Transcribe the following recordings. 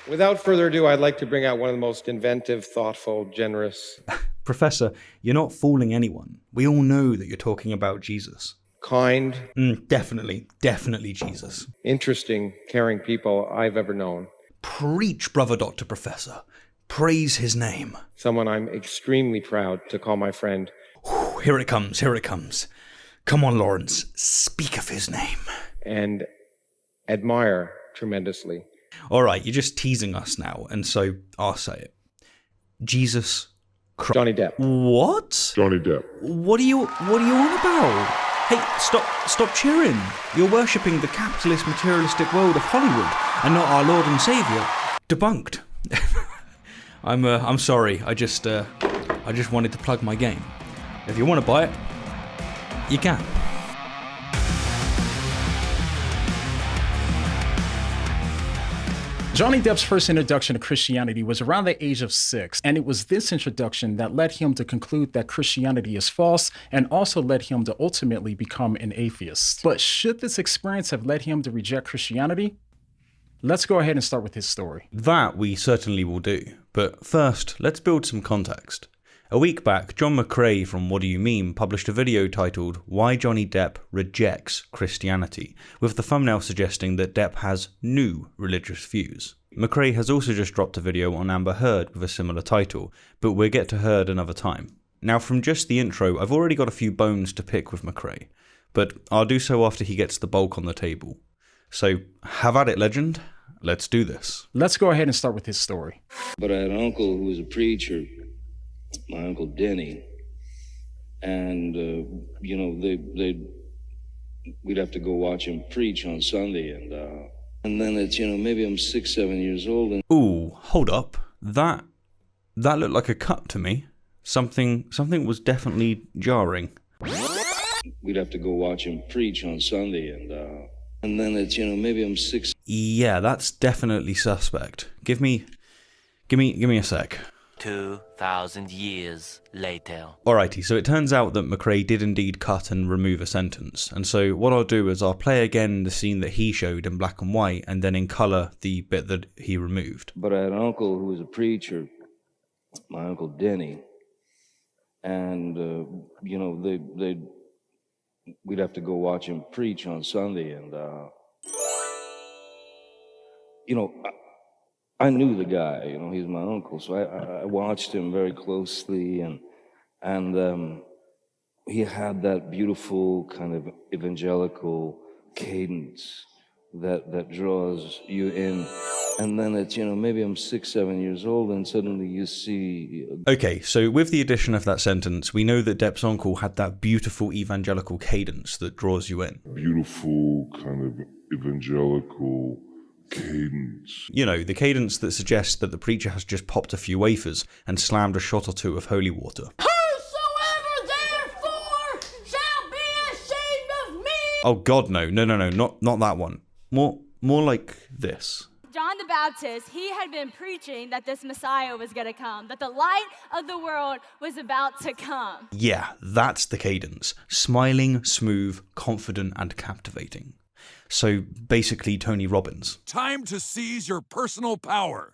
Without further ado, I'd like to bring out one of the most inventive, thoughtful, generous... Professor, you're not fooling anyone. We all know that you're talking about Jesus. kind, Definitely Jesus. interesting, caring people I've ever known. Preach, brother Dr. Professor. Praise his name. Someone I'm extremely proud to call my friend. Here it comes. Come on, Lawrence, speak of his name. And admire tremendously. All right, you're just teasing us now, and so I'll say it. Jesus Christ. Johnny Depp. What? Johnny Depp. What are you on about? Hey, stop cheering. You're worshipping the capitalist, materialistic world of Hollywood, and not our Lord and Savior. Debunked. I'm sorry. I just wanted to plug my game. If you want to buy it, you can. Johnny Depp's first introduction to Christianity was around the age of 6, and it was this introduction that led him to conclude that Christianity is false and also led him to ultimately become an atheist. But should this experience have led him to reject Christianity? Let's go ahead and start with his story. That we certainly will do, but first, let's build some context. A week back, John McCrae from What Do You Mean published a video titled Why Johnny Depp Rejects Christianity, with the thumbnail suggesting that Depp has new religious views. McCrae has also just dropped a video on Amber Heard with a similar title, but we'll get to Heard another time. Now from just the intro, I've already got a few bones to pick with McCrae, but I'll do so after he gets the bulk on the table. So have at it, legend. Let's do this. Let's go ahead and start with his story. But I had an uncle who was a preacher, my Uncle Denny, and, we'd have to go watch him preach on Sunday, and then it's, maybe I'm 6, 7 years old, and... Ooh, hold up. That looked like a cut to me. Something was definitely jarring. We'd have to go watch him preach on Sunday, and then it's, maybe I'm 6... Yeah, that's definitely suspect. Give me a sec. 2,000 years later. Alrighty, so it turns out that McCrae did indeed cut and remove a sentence, and so what I'll do is I'll play again the scene that he showed in black and white, and then in colour the bit that he removed. But I had an uncle who was a preacher, my Uncle Denny, and, we'd have to go watch him preach on Sunday, and, I knew the guy, he's my uncle, so I watched him very closely, and he had that beautiful kind of evangelical cadence that draws you in. And then it's, maybe I'm 6, 7 years old, and suddenly you see... Okay, so with the addition of that sentence, we know that Depp's uncle had that beautiful evangelical cadence that draws you in. Beautiful kind of evangelical cadence. The cadence that suggests that the preacher has just popped a few wafers and slammed a shot or two of holy water. Whosoever therefore shall be ashamed of me. Oh god, no, not that one. More like this. John the Baptist, he had been preaching that this Messiah was going to come, that the light of the world was about to come. Yeah, that's the cadence. Smiling, smooth, confident, and captivating. So basically Tony Robbins. Time to seize your personal power.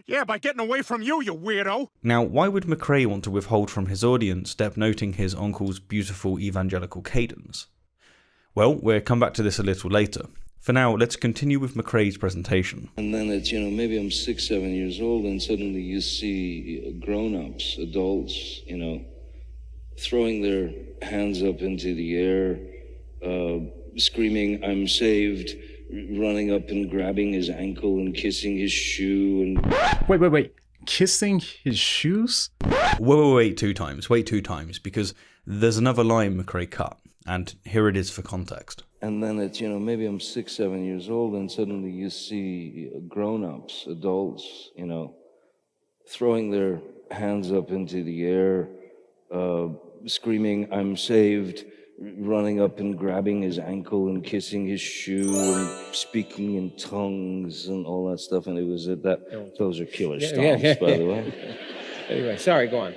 Yeah, by getting away from you, you weirdo. Now, why would McCrae want to withhold from his audience Depp noting his uncle's beautiful evangelical cadence? Well, we'll come back to this a little later. For now, let's continue with McCrae's presentation. And then it's, maybe I'm 6, 7 years old, and suddenly you see grown-ups, adults, throwing their hands up into the air, screaming, "I'm saved," running up and grabbing his ankle and kissing his shoe and... Wait. Kissing his shoes? Wait two times, because there's another line McCrae cut, and here it is for context. And then it's, maybe I'm 6, 7 years old, and suddenly you see grown-ups, adults, throwing their hands up into the air, screaming, "I'm saved," running up and grabbing his ankle and kissing his shoe and speaking in tongues and all that stuff. And it was at that, those are killer stomps, by the way. Anyway, sorry, go on.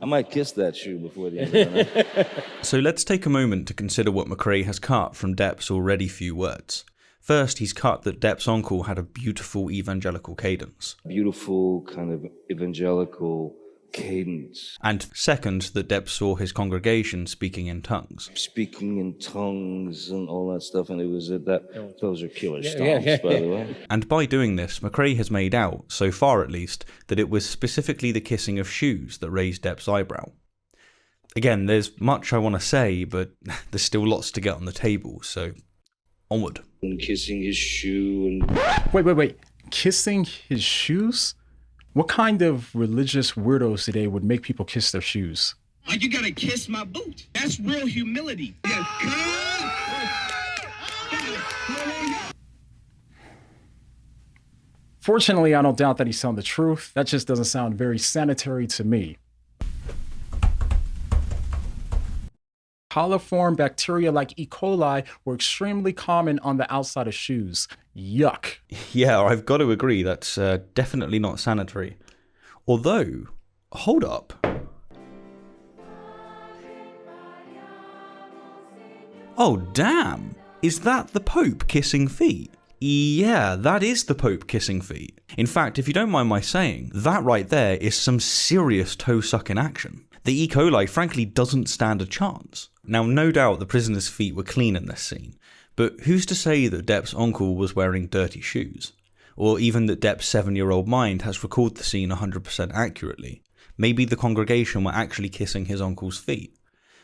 I might kiss that shoe before the end of the night. So let's take a moment to consider what McCrae has cut from Depp's already few words. First, he's cut that Depp's uncle had a beautiful evangelical cadence. Beautiful kind of evangelical cadence. And second, that Depp saw his congregation speaking in tongues. Speaking in tongues and all that stuff, and it was that. Those are killer stomps, by the way. And by doing this, McRae has made out, so far at least, that it was specifically the kissing of shoes that raised Depp's eyebrow. Again, there's much I want to say, but there's still lots to get on the table, so onward. And kissing his shoe and... Wait. Kissing his shoes? What kind of religious weirdos today would make people kiss their shoes? Oh, you gotta kiss my boot. That's real humility. Fortunately, I don't doubt that he's telling the truth. That just doesn't sound very sanitary to me. Coliform bacteria like E. coli were extremely common on the outside of shoes. Yuck. Yeah, I've got to agree, that's definitely not sanitary. Although, hold up. Oh damn, is that the Pope kissing feet? Yeah, that is the Pope kissing feet. In fact, if you don't mind my saying, that right there is some serious toe-sucking action. The E. coli frankly doesn't stand a chance. Now, no doubt the prisoner's feet were clean in this scene, but who's to say that Depp's uncle was wearing dirty shoes? Or even that Depp's 7-year-old mind has recalled the scene 100% accurately? Maybe the congregation were actually kissing his uncle's feet.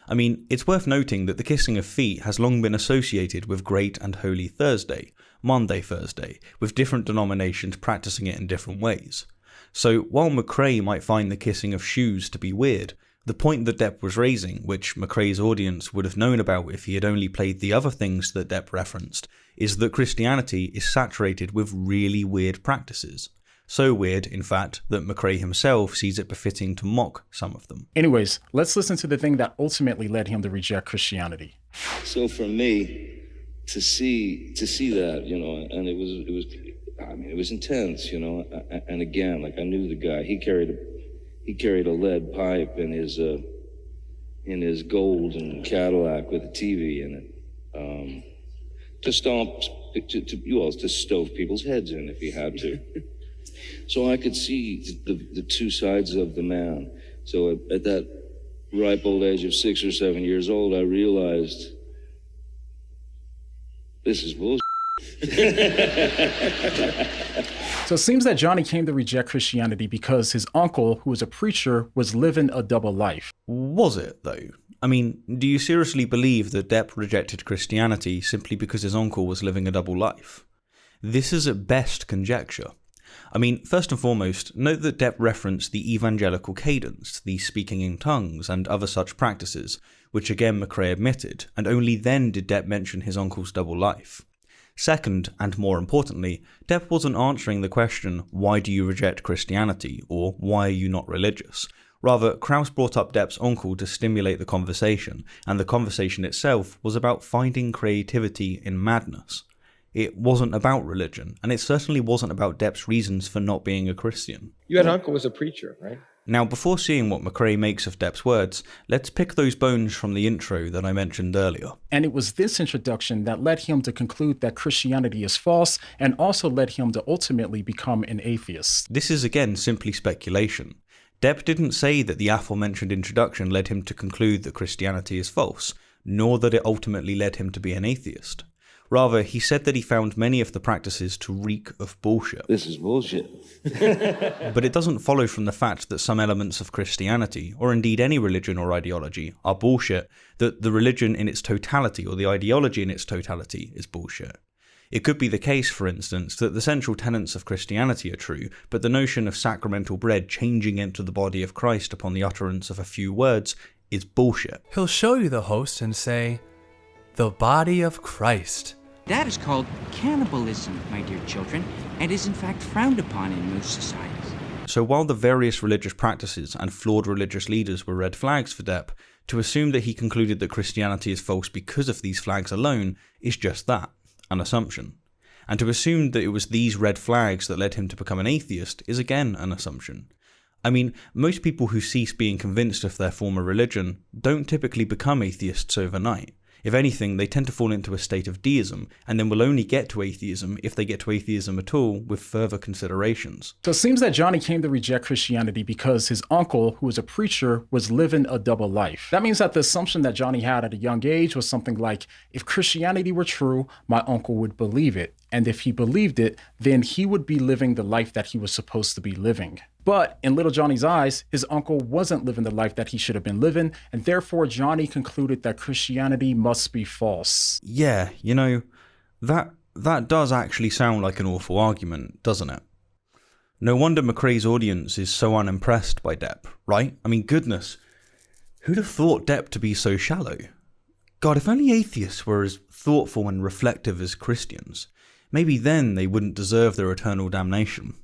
I mean, it's worth noting that the kissing of feet has long been associated with Great and Holy Thursday, Maundy Thursday, with different denominations practicing it in different ways. So while McRae might find the kissing of shoes to be weird, the point that Depp was raising, which McRae's audience would have known about if he had only played the other things that Depp referenced, is that Christianity is saturated with really weird practices. So weird, in fact, that McRae himself sees it befitting to mock some of them. Anyways, let's listen to the thing that ultimately led him to reject Christianity. So for me, to see that, you know, and it was intense, you know, and again, like I knew the guy. He carried a lead pipe in his golden Cadillac with a TV in it, to stove people's heads in if he had to. So I could see the two sides of the man. So at that ripe old age of 6 or 7 years old, I realized this is bullshit. So it seems that Johnny came to reject Christianity because his uncle, who was a preacher, was living a double life. Was it, though? I mean, do you seriously believe that Depp rejected Christianity simply because his uncle was living a double life? This is at best conjecture. I mean, first and foremost, note that Depp referenced the evangelical cadence, the speaking in tongues, and other such practices, which again McRae admitted, and only then did Depp mention his uncle's double life. Second, and more importantly, Depp wasn't answering the question, why do you reject Christianity, or why are you not religious? Rather, Krauss brought up Depp's uncle to stimulate the conversation, and the conversation itself was about finding creativity in madness. It wasn't about religion, and it certainly wasn't about Depp's reasons for not being a Christian. You had an uncle who was a preacher, right? Now, before seeing what McRae makes of Depp's words, let's pick those bones from the intro that I mentioned earlier. And it was this introduction that led him to conclude that Christianity is false, and also led him to ultimately become an atheist. This is again simply speculation. Depp didn't say that the aforementioned introduction led him to conclude that Christianity is false, nor that it ultimately led him to be an atheist. Rather, he said that he found many of the practices to reek of bullshit. This is bullshit. But it doesn't follow from the fact that some elements of Christianity, or indeed any religion or ideology, are bullshit, that the religion in its totality or the ideology in its totality is bullshit. It could be the case, for instance, that the central tenets of Christianity are true, but the notion of sacramental bread changing into the body of Christ upon the utterance of a few words is bullshit. He'll show you the host and say, "The body of Christ." That is called cannibalism, my dear children, and is in fact frowned upon in most societies. So while the various religious practices and flawed religious leaders were red flags for Depp, to assume that he concluded that Christianity is false because of these flags alone is just that, an assumption. And to assume that it was these red flags that led him to become an atheist is again an assumption. I mean, most people who cease being convinced of their former religion don't typically become atheists overnight. If anything, they tend to fall into a state of deism, and then will only get to atheism, if they get to atheism at all, with further considerations. So it seems that Johnny came to reject Christianity because his uncle, who was a preacher, was living a double life. That means that the assumption that Johnny had at a young age was something like, if Christianity were true, my uncle would believe it. And if he believed it, then he would be living the life that he was supposed to be living. But in little Johnny's eyes, his uncle wasn't living the life that he should have been living, and therefore Johnny concluded that Christianity must be false. Yeah, you know, that does actually sound like an awful argument, doesn't it? No wonder McRae's audience is so unimpressed by Depp, right? I mean, goodness, who'd have thought Depp to be so shallow? God, if only atheists were as thoughtful and reflective as Christians, maybe then they wouldn't deserve their eternal damnation.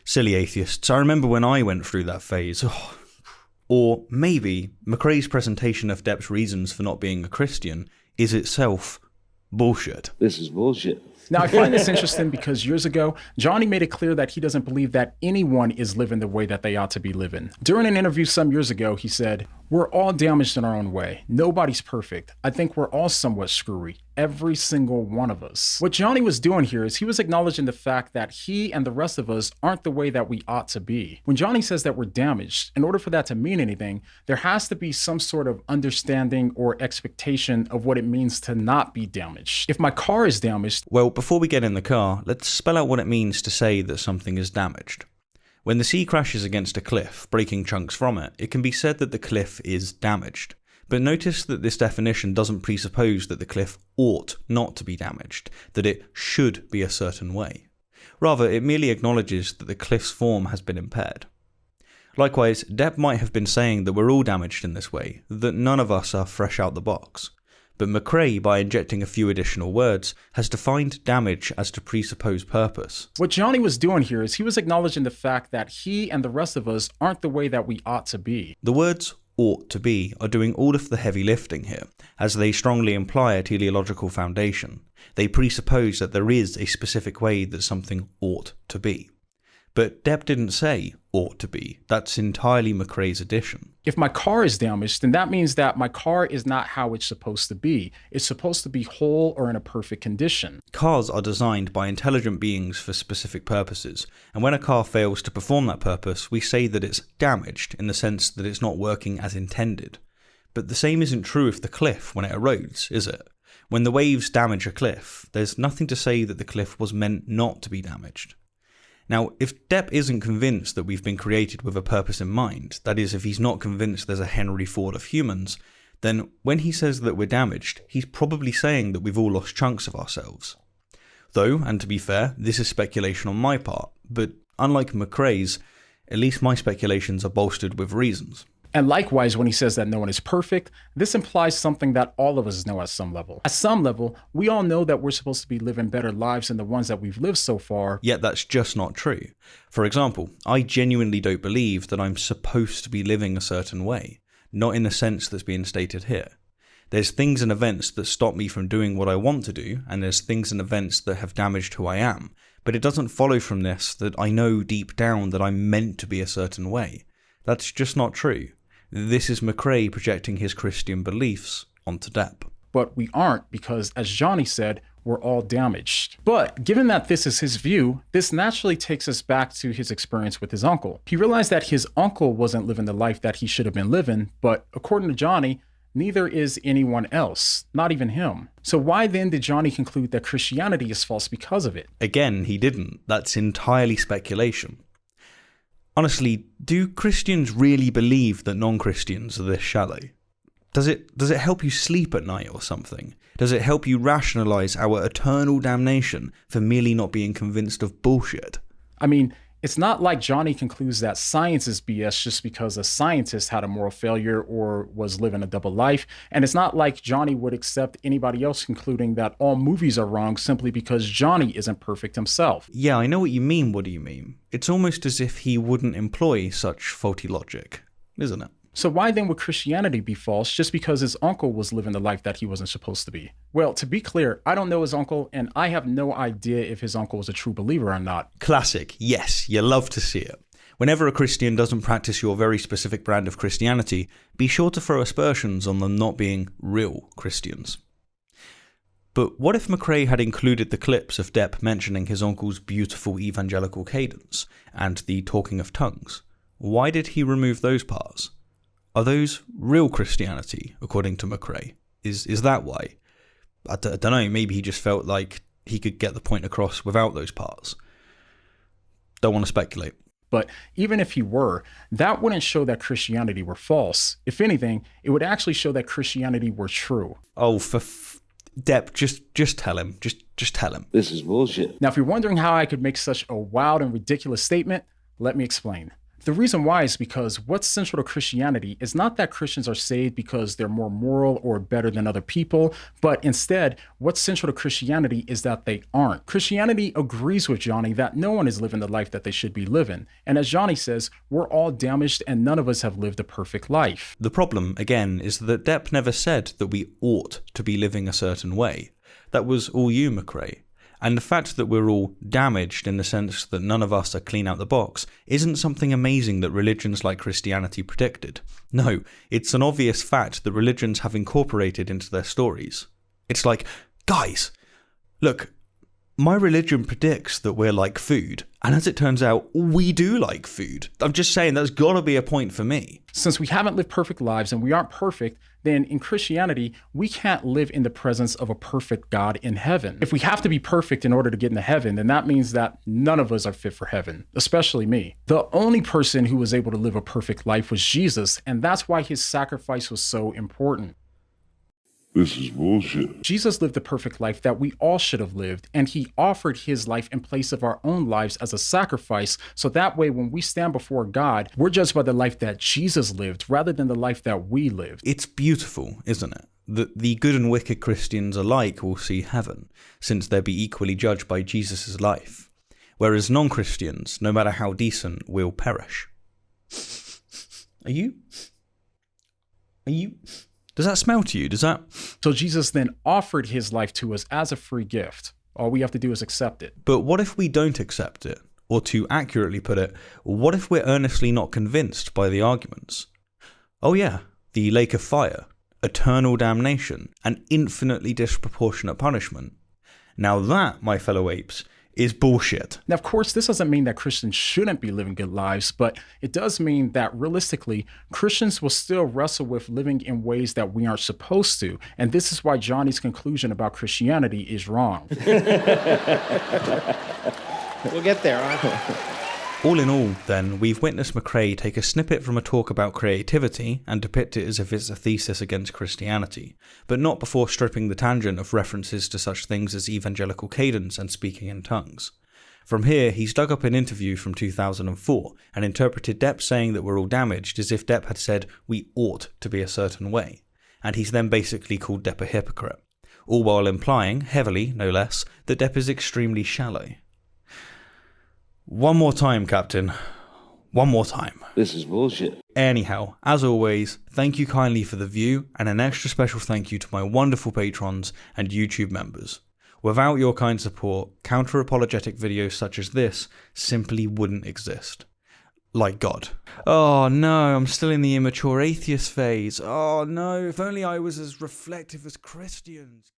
Silly atheists, I remember when I went through that phase. Oh. Or maybe McRae's presentation of Depp's reasons for not being a Christian is itself bullshit. This is bullshit. Now, I find this interesting because years ago, Johnny made it clear that he doesn't believe that anyone is living the way that they ought to be living. During an interview some years ago, he said, "We're all damaged in our own way. Nobody's perfect. I think we're all somewhat screwy. Every single one of us." What Johnny was doing here is he was acknowledging the fact that he and the rest of us aren't the way that we ought to be. When Johnny says that we're damaged, in order for that to mean anything, there has to be some sort of understanding or expectation of what it means to not be damaged. If my car is damaged... Well, before we get in the car, let's spell out what it means to say that something is damaged. When the sea crashes against a cliff, breaking chunks from it, it can be said that the cliff is damaged. But notice that this definition doesn't presuppose that the cliff ought not to be damaged, that it should be a certain way. Rather, it merely acknowledges that the cliff's form has been impaired. Likewise, Depp might have been saying that we're all damaged in this way, that none of us are fresh out the box. But McRae, by injecting a few additional words, has defined damage as to presuppose purpose. What Johnny was doing here is he was acknowledging the fact that he and the rest of us aren't the way that we ought to be. The words ought to be are doing all of the heavy lifting here, as they strongly imply a teleological foundation. They presuppose that there is a specific way that something ought to be. But Depp didn't say ought to be. That's entirely McRae's addition. If my car is damaged, then that means that my car is not how it's supposed to be. It's supposed to be whole or in a perfect condition. Cars are designed by intelligent beings for specific purposes, and when a car fails to perform that purpose, we say that it's damaged in the sense that it's not working as intended. But the same isn't true of the cliff when it erodes, is it? When the waves damage a cliff, there's nothing to say that the cliff was meant not to be damaged. Now, if Depp isn't convinced that we've been created with a purpose in mind, that is, if he's not convinced there's a Henry Ford of humans, then when he says that we're damaged, he's probably saying that we've all lost chunks of ourselves. Though, and to be fair, this is speculation on my part, but unlike McRae's, at least my speculations are bolstered with reasons. And likewise, when he says that no one is perfect, this implies something that all of us know at some level. At some level, we all know that we're supposed to be living better lives than the ones that we've lived so far. Yet that's just not true. For example, I genuinely don't believe that I'm supposed to be living a certain way, not in the sense that's being stated here. There's things and events that stop me from doing what I want to do, and there's things and events that have damaged who I am, but it doesn't follow from this that I know deep down that I'm meant to be a certain way. That's just not true. This is McRae projecting his Christian beliefs onto Depp. But we aren't because, as Johnny said, we're all damaged. But given that this is his view, this naturally takes us back to his experience with his uncle. He realized that his uncle wasn't living the life that he should have been living, but according to Johnny, neither is anyone else, not even him. So why then did Johnny conclude that Christianity is false because of it? Again, he didn't. That's entirely speculation. Honestly, do Christians really believe that non-Christians are this shallow? Does it help you sleep at night or something? Does it help you rationalize our eternal damnation for merely not being convinced of bullshit? I mean, it's not like Johnny concludes that science is BS just because a scientist had a moral failure or was living a double life. And it's not like Johnny would accept anybody else concluding that all movies are wrong simply because Johnny isn't perfect himself. Yeah, I know what you mean. What do you mean? It's almost as if he wouldn't employ such faulty logic, isn't it? So why then would Christianity be false just because his uncle was living the life that he wasn't supposed to be? Well, to be clear, I don't know his uncle, and I have no idea if his uncle is a true believer or not. Classic. Yes, you love to see it. Whenever a Christian doesn't practice your very specific brand of Christianity, be sure to throw aspersions on them not being real Christians. But what if McRae had included the clips of Depp mentioning his uncle's beautiful evangelical cadence and the talking of tongues? Why did he remove those parts? Are those real Christianity, according to McRae? Is that why? I don't know, maybe he just felt like he could get the point across without those parts. Don't want to speculate. But even if he were, that wouldn't show that Christianity were false. If anything, it would actually show that Christianity were true. Oh, Depp, just tell him. Just tell him. This is bullshit. Now, if you're wondering how I could make such a wild and ridiculous statement, let me explain. The reason why is because what's central to Christianity is not that Christians are saved because they're more moral or better than other people, but instead, what's central to Christianity is that they aren't. Christianity agrees with Johnny that no one is living the life that they should be living. And as Johnny says, we're all damaged and none of us have lived a perfect life. The problem, again, is that Depp never said that we ought to be living a certain way. That was all you, McRae. And the fact that we're all damaged in the sense that none of us are clean out the box isn't something amazing that religions like Christianity predicted. No, it's an obvious fact that religions have incorporated into their stories. It's like, guys, look, my religion predicts that we're like food, and as it turns out, we do like food. I'm just saying that's gotta be a point for me. Since we haven't lived perfect lives and we aren't perfect, then in Christianity, we can't live in the presence of a perfect God in heaven. If we have to be perfect in order to get into heaven, then that means that none of us are fit for heaven, especially me. The only person who was able to live a perfect life was Jesus, and that's why his sacrifice was so important. This is bullshit. Jesus lived the perfect life that we all should have lived, and he offered his life in place of our own lives as a sacrifice, so that way when we stand before God, we're judged by the life that Jesus lived rather than the life that we lived. It's beautiful, isn't it? That the good and wicked Christians alike will see heaven, since they'll be equally judged by Jesus' life, whereas non-Christians, no matter how decent, will perish. Are you? Does that smell to you? So Jesus then offered his life to us as a free gift. All we have to do is accept it. But what if we don't accept it? Or to accurately put it, what if we're earnestly not convinced by the arguments? Oh yeah, the lake of fire, eternal damnation, and infinitely disproportionate punishment. Now that, my fellow apes, is bullshit. Now, of course, this doesn't mean that Christians shouldn't be living good lives, but it does mean that realistically, Christians will still wrestle with living in ways that we aren't supposed to. And this is why Johnny's conclusion about Christianity is wrong. We'll get there, huh? All in all, then, we've witnessed McRae take a snippet from a talk about creativity and depict it as if it's a thesis against Christianity, but not before stripping the tangent of references to such things as evangelical cadence and speaking in tongues. From here, he's dug up an interview from 2004 and interpreted Depp saying that we're all damaged as if Depp had said we ought to be a certain way, and he's then basically called Depp a hypocrite, all while implying, heavily no less, that Depp is extremely shallow. One more time, Captain. One more time. This is bullshit. Anyhow, as always, thank you kindly for the view, and an extra special thank you to my wonderful patrons and YouTube members. Without your kind support, counter-apologetic videos such as this simply wouldn't exist. Like God. Oh no, I'm still in the immature atheist phase. Oh no, if only I was as reflective as Christians.